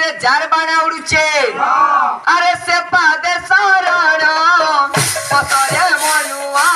Nilgiri jar बाना उड़ुचे अरे से पादे शरण पसरे मनुआ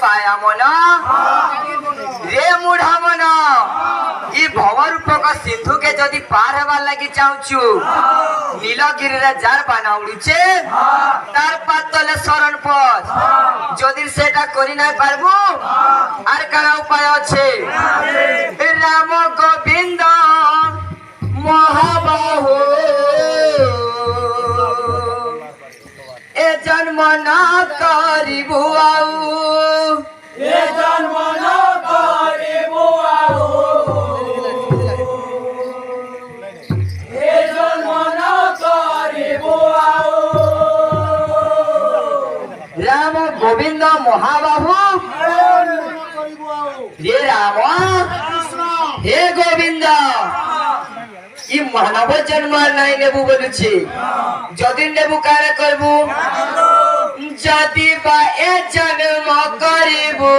पाया मन रे मुढ़ा मन ई भवरूपक सिंधु के जदि पार हेबार लगी चाहूचु नीलगिरी रे जार बाना उड़ुचे तार पातले शरण पथ जदि सेटा करि नै पारबो आर काना उपाय আছে राम गोविंद महाबाहु ए जन्म ना करिबु आउ ए जन्म न करिबु आउ ए जन्म न करिबु आउ राम गोविंद महाबाहु हे राम हे गोविंद ई मानव जन्म नहीं नेबु बोलुछि जदि नेबु कार्य करबु जदि बा ए जन्म करिबु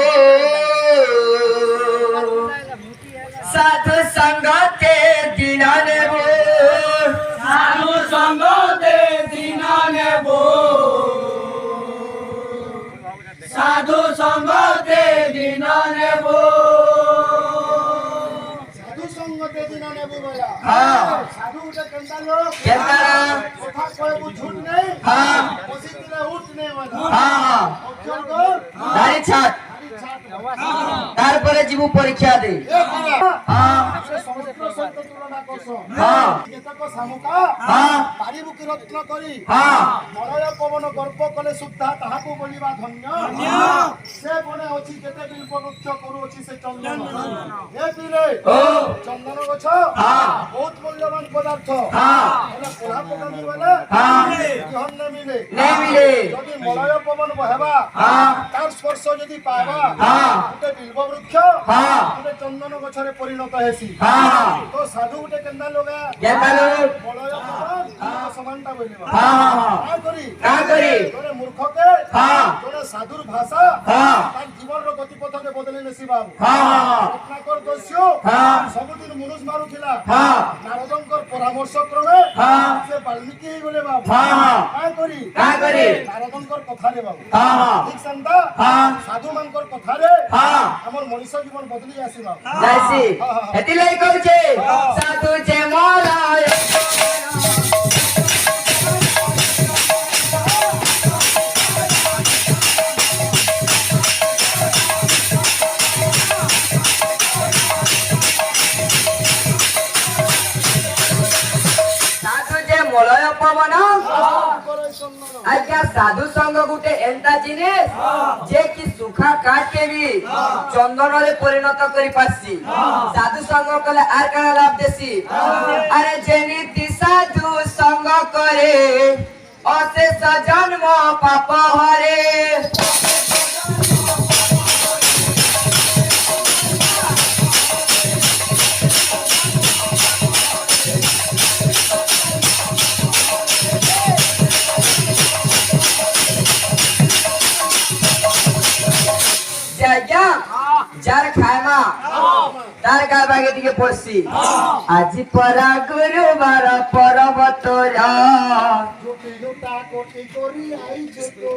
साधु संगते दिन नेबु साधु संगते दिन नेबु साधु संगते दिन नेबु साधु संगते दिन नेबु बोला हां साधु उठे कंदा लोग केता कथा कहबु झूठ नहीं हां बसी दिले उठने वाला हां अक्षर को दाढ़ी छाट तार परे जीवु परीक्षा दे हां से समुद्र सहित तुलना करसो हां केतक सामुका हां पारिबु की रत्न करी हां मरय पवन गर्भ कले सुद्धा ताहाकु बोलिबा धन्य से बने अछि केते बिल्प वृक्ष करू अछि से चंदन हे पीरे ओ चंदन गछ हां बहुत मूल्यवान पदार्थ हां एला कोला पकाबी वाला हां बिहन न मिले नहीं मिले जदि मरय पवन बहेबा हां तार स्पर्श जदि पावा हां उते बिल्प वृक्ष हां उते चंदन गछरे परिणत हेसी हां तो साधु उते केंदा लोगा केता लोग मरय पवन समानता बोलिबा हां का का करी तोरे मूर्ख के हां तोरे साधुर भाषा हां तार जीवन रो गति पथ के बदले नेसी बाबू हां रत्नाकर दस्यु हां सबुदिन मनुष मारुथिला हां नारदंकर परामर्श क्रमे हां से वाल्मीकि हे गले बाबू हां का करी नारदंकर कथा रे बाबू हां ठीक संता हां साधु मानकर कथा रे हां हमर मनुष्य जीवन बदली आसी बाबू जायसी हेति लई कहू छे साधु जे मोला मलय पवन आज्ञा साधु संग गुटे एंता जिनिस जे कि सुखा काट के भी चंदन रे परिणत करि पासी साधु संग कले आर काना लाभ देसी अरे जेनी साधु संग करे अशेष जन्म पाप हरे जार खाएमा तार का बागे दिके पड़सी आज परा गुरुवार पर्वत रा कोटी कोटी करी आई जे